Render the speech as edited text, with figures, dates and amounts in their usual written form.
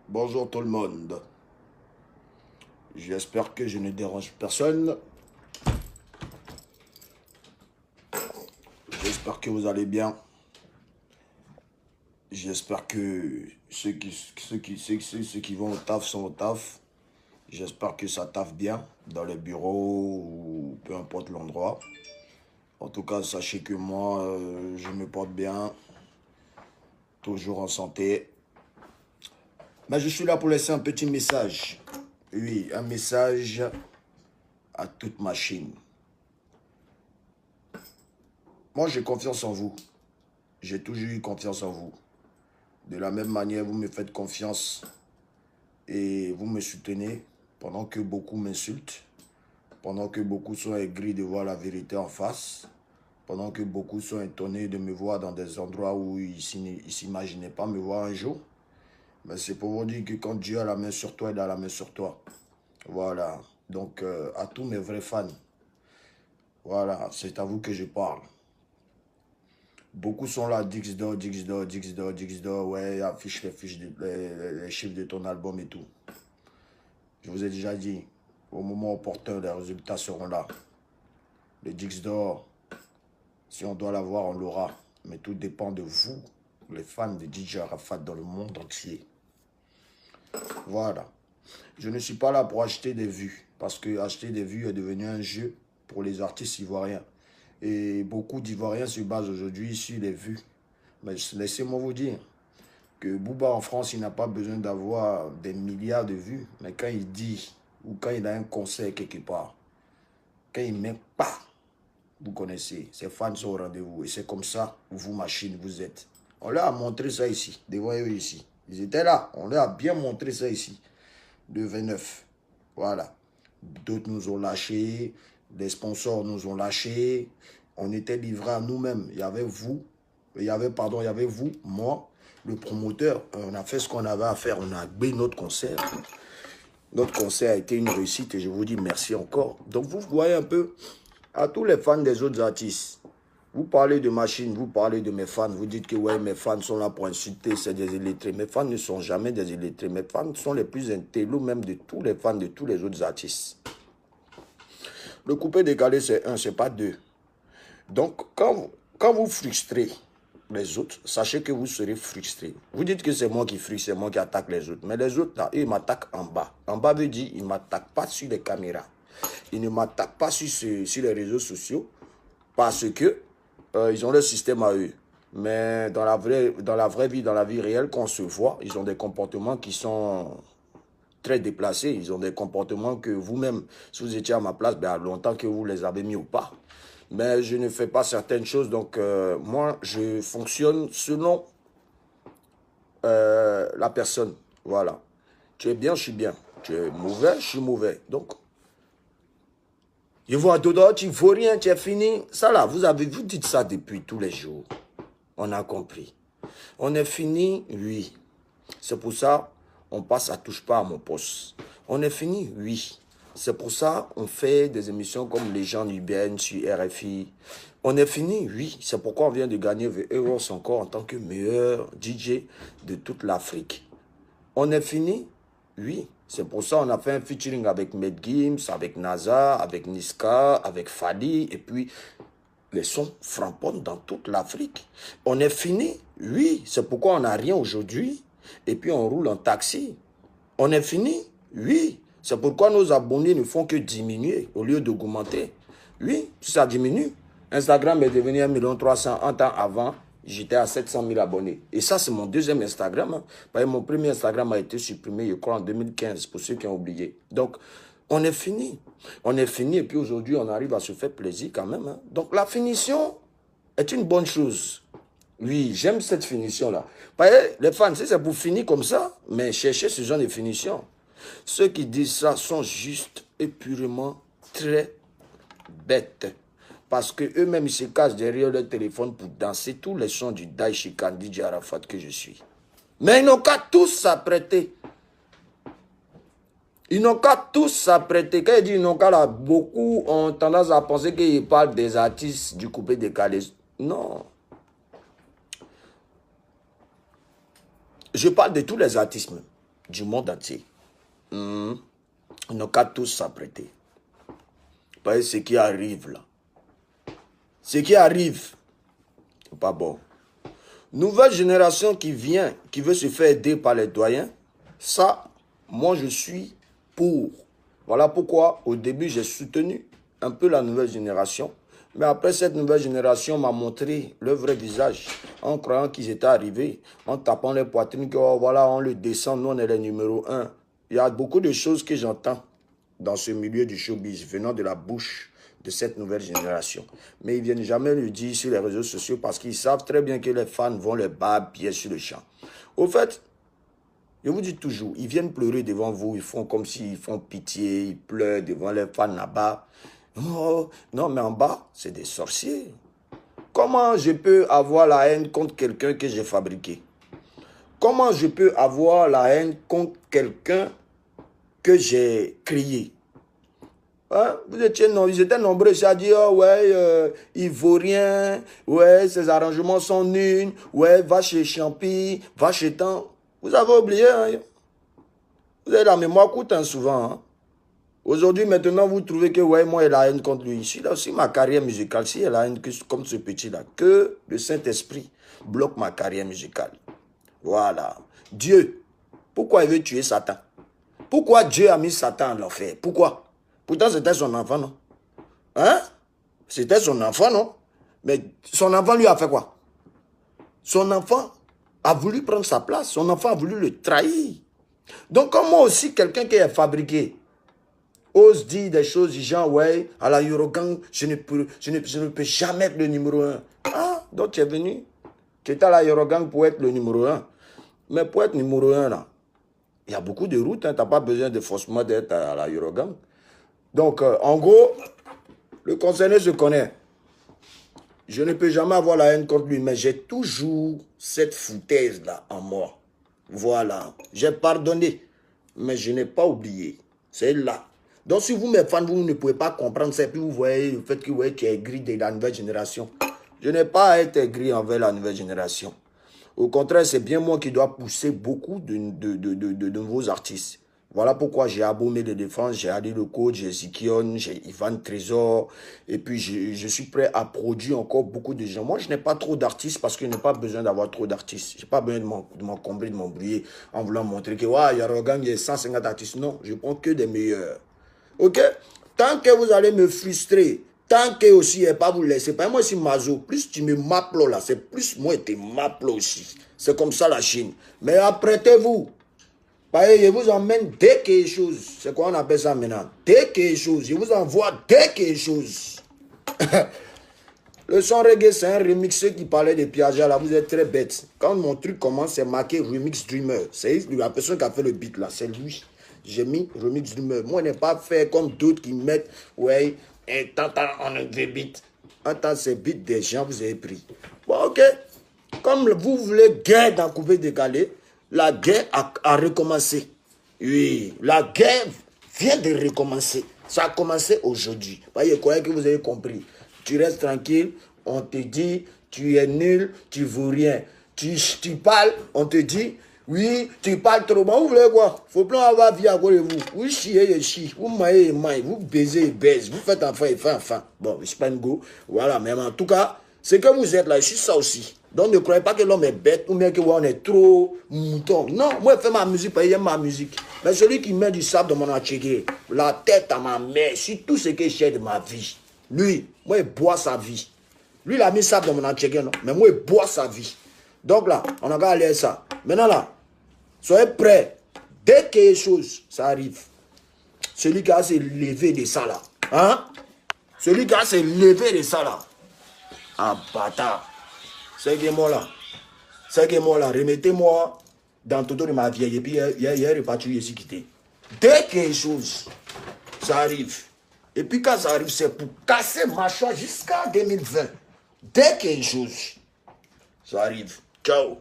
Bonjour tout le monde. J'espère que je ne dérange personne. J'espère que vous allez bien. J'espère que ceux qui vont au taf sont au taf. J'espère que ça taffe bien dans les bureaux ou peu importe l'endroit. En tout cas, sachez que moi, je me porte bien, toujours en santé. Mais je suis là pour laisser un petit message. Oui, un message à toute machine. Moi, j'ai confiance en vous. J'ai toujours eu confiance en vous. De la même manière, vous me faites confiance et vous me soutenez pendant que beaucoup m'insultent, pendant que beaucoup sont aigris de voir la vérité en face, pendant que beaucoup sont étonnés de me voir dans des endroits où ils ne s'imaginaient pas me voir un jour. Mais c'est pour vous dire que quand Dieu a la main sur toi, il a la main sur toi. Voilà. Donc, à tous mes vrais fans, voilà, c'est à vous que je parle. Beaucoup sont là, Dixdor, Dixdor, Dixdor, Dixdor, ouais, affiche les chiffres de ton album et tout. Je vous ai déjà dit, au moment opportun, les résultats seront là. Le Dixdor, si on doit l'avoir, on l'aura. Mais tout dépend de vous, les fans de DJ Arafat dans le monde entier. Voilà. Je ne suis pas là pour acheter des vues, parce que acheter des vues est devenu un jeu pour les artistes ivoiriens. Et beaucoup d'Ivoiriens se basent aujourd'hui sur les vues. Mais laissez-moi vous dire que Booba en France, il n'a pas besoin d'avoir des milliards de vues. Mais quand il dit, ou quand il a un concert quelque part, quand il met pas, vous connaissez, ses fans sont au rendez-vous. Et c'est comme ça, vous, machine, vous êtes. On leur a montré ça ici, devant eux ici. Ils étaient là, on leur a bien montré ça ici. De 29. Voilà. D'autres nous ont lâchés, des sponsors nous ont lâchés. On était livrés à nous-mêmes. Il y avait vous, il y avait vous, moi, le promoteur. On a fait ce qu'on avait à faire. On a agbé notre concert. Notre concert a été une réussite et je vous dis merci encore. Donc vous voyez un peu, à tous les fans des autres artistes, vous parlez de machine, vous parlez de mes fans, vous dites que ouais, mes fans sont là pour insulter, c'est des illettrés. Mes fans ne sont jamais des illettrés. Mes fans sont les plus intellos même de tous les fans de tous les autres artistes. Le coupé décalé, c'est un, c'est pas deux. Donc, quand vous frustrez les autres, sachez que vous serez frustré. Vous dites que c'est moi qui frustre, c'est moi qui attaque les autres. Mais les autres, là, ils m'attaquent en bas. En bas veut dire, ils ne m'attaquent pas sur les caméras. Ils ne m'attaquent pas sur les réseaux sociaux parce que ils ont leur système à eux. Mais dans la vraie vie, dans la vie réelle, qu'on se voit, ils ont des comportements qui sont très déplacés. Ils ont des comportements que vous-même, si vous étiez à ma place, ben, longtemps que vous les avez mis ou pas. Mais je ne fais pas certaines choses. Donc, moi, je fonctionne selon la personne. Voilà. Tu es bien, je suis bien. Tu es mauvais, je suis mauvais. Donc, je vois Dodo, tu ne vaux rien, tu es fini. Ça là, vous dites ça depuis tous les jours. On a compris. On est fini, oui. C'est pour ça, on passe à touche pas à mon poste. On est fini, oui. C'est pour ça, on fait des émissions comme Les gens UBN sur RFI. On est fini, oui. C'est pourquoi on vient de gagner The Euros encore en tant que meilleur DJ de toute l'Afrique. On est fini, oui. C'est pour ça qu'on a fait un featuring avec Med Gims, avec NASA, avec Niska, avec Fadi, et puis les sons frapponnent dans toute l'Afrique. On est fini, oui. C'est pourquoi on n'a rien aujourd'hui, et puis on roule en taxi. On est fini, oui. C'est pourquoi nos abonnés ne font que diminuer au lieu d'augmenter. Oui, ça diminue. Instagram est devenu 1,3 million. Un temps avant, j'étais à 700 000 abonnés. Et ça, c'est mon deuxième Instagram. Mon premier Instagram a été supprimé, je crois, en 2015, pour ceux qui ont oublié. Donc, on est fini. On est fini et puis aujourd'hui, on arrive à se faire plaisir quand même. Donc, la finition est une bonne chose. Oui, j'aime cette finition-là. Les fans, c'est pour finir comme ça, mais cherchez ce genre de finition. Ceux qui disent ça sont juste et purement très bêtes. Parce qu'eux-mêmes, ils se cachent derrière leur téléphone pour danser tous les sons du Daishikan DJ Arafat que je suis. Mais ils n'ont qu'à tous s'apprêter. Ils n'ont qu'à tous s'apprêter. Quand ils disent ils n'ont qu'à là, beaucoup ont tendance à penser qu'ils parlent des artistes du coupé décalé. Non. Je parle de tous les artistes. du monde entier. On n'a qu'à tous s'apprêter. Vous voyez ce qui arrive là. Ce qui arrive, c'est pas bon. Nouvelle génération qui vient, qui veut se faire aider par les doyens, ça, moi je suis pour. Voilà pourquoi au début j'ai soutenu un peu la nouvelle génération. Mais après cette nouvelle génération m'a montré leur vrai visage en croyant qu'ils étaient arrivés, en tapant les poitrines, que oh, voilà, on le descend, nous on est les numéro 1. Il y a beaucoup de choses que j'entends dans ce milieu du showbiz venant de la bouche de cette nouvelle génération. Mais ils ne viennent jamais le dire sur les réseaux sociaux parce qu'ils savent très bien que les fans vont les battre pieds sur le champ. Au fait, je vous dis toujours, ils viennent pleurer devant vous, ils font comme s'ils font pitié, ils pleurent devant les fans là-bas. Oh, non, mais en bas, c'est des sorciers. Comment je peux avoir la haine contre quelqu'un que j'ai fabriqué? Comment je peux avoir la haine contre quelqu'un que j'ai créé? Hein? Ils étaient nombreux à dire, oh, ouais, il vaut rien, ouais, ses arrangements sont nuls, ouais, va chez Champi, va chez Tant. Vous avez oublié, hein? Vous avez la mémoire courte hein, souvent. Hein? Aujourd'hui, maintenant, vous trouvez que, ouais, moi, il a la haine contre lui. Si, là aussi, ma carrière musicale, si elle a la haine comme ce petit-là, que le Saint-Esprit bloque ma carrière musicale. Voilà. Dieu, pourquoi il veut tuer Satan? Pourquoi Dieu a mis Satan en enfer? Pourquoi? Pourtant, c'était son enfant, non? Hein? C'était son enfant, non? Mais son enfant lui a fait quoi? Son enfant a voulu prendre sa place. Son enfant a voulu le trahir. Donc, comme moi aussi, quelqu'un qui est fabriqué, ose dire des choses du genre, ouais, à la Eurogang, je ne peux jamais être le numéro 1. Ah, donc tu es venu. Tu étais à la Eurogang pour être le numéro 1. Mais pour être numéro 1, là, il y a beaucoup de routes. Hein, tu n'as pas besoin de forcément d'être à la Eurogang. Donc, en gros, le concerné se connaît. Je ne peux jamais avoir la haine contre lui, mais j'ai toujours cette foutaise-là en moi. Voilà. J'ai pardonné, mais je n'ai pas oublié. C'est là. Donc, si vous, mes fans, vous ne pouvez pas comprendre ça, puis vous voyez le fait que ouais, tu es aigri de la nouvelle génération. Je n'ai pas à être aigri envers la nouvelle génération. Au contraire, c'est bien moi qui dois pousser beaucoup de nouveaux artistes. Voilà pourquoi j'ai Abomé de Défense, j'ai Ali le coach, j'ai Zikion, j'ai Ivan Trésor. Et puis, je suis prêt à produire encore beaucoup de gens. Moi, je n'ai pas trop d'artistes parce que je n'ai pas besoin d'avoir trop d'artistes. Je n'ai pas besoin de m'encombrer, de m'embrouiller en voulant montrer que, ouais, il y a Rogan, il y a 150 artistes. Non, je prends que des meilleurs. Ok? Tant que vous allez me frustrer, tant que aussi, et pas vous laisser. Pas moi, aussi Mazo. Plus tu me m'appelles là, c'est plus moi qui m'appelle aussi. C'est comme ça la Chine. Mais apprêtez-vous. Je vous emmène dès quelque chose. C'est quoi on appelle ça maintenant? Dès quelque chose. Je vous envoie dès quelque chose. Le son reggae, c'est un remixeur qui parlait de Piaget. Là, vous êtes très bête. Quand mon truc commence, c'est marqué Remix Dreamer. C'est la personne qui a fait le beat là. C'est lui. J'ai mis Remix Dreamer. Moi, je n'ai pas fait comme d'autres qui mettent, ouais, et tant on a des beats. Attends, c'est beat des gens, vous avez pris. Bon, ok. Comme vous voulez guerre dans coupé décalé, la guerre a recommencé. Oui, la guerre vient de recommencer. Ça a commencé aujourd'hui. Voyez, croyez que vous avez compris. Tu restes tranquille, on te dit, tu es nul, tu ne vaux rien. Tu parles, on te dit, oui, tu parles trop. Bon, vous voulez quoi? Il ne faut plus avoir vie à côté de vous. Vous chiez et chiez, vous maillez et maillez, vous baisez et baisez, vous faites enfant et faites enfant. Bon, je suis pas une go. Voilà, mais en tout cas, c'est que vous êtes là, je suis ça aussi. Donc ne croyez pas que l'homme est bête ou bien que ouais, on est trop mouton. Non, moi je fais ma musique parce que j'aime ma musique. Mais celui qui met du sable dans mon atelier, la tête à ma mère, sur tout ce que j'ai de ma vie. Lui, moi il boit sa vie. Lui il a mis sable dans mon atelier, non? Mais moi il boit sa vie. Donc là, on a qu'à aller à ça. Maintenant là, soyez prêts. Dès que quelque chose, ça arrive. Celui qui a se lever de ça là. Hein? Celui qui a se lever de ça là. Ah bâtard. C'est que moi là. C'est que moi là. Remettez-moi dans tout de ma vieille. Et puis il y a reparti ici quitté. Dès que quelque chose, ça arrive. Et puis quand ça arrive, c'est pour casser ma choix jusqu'en 2020. Dès que quelque chose, ça arrive. Ciao.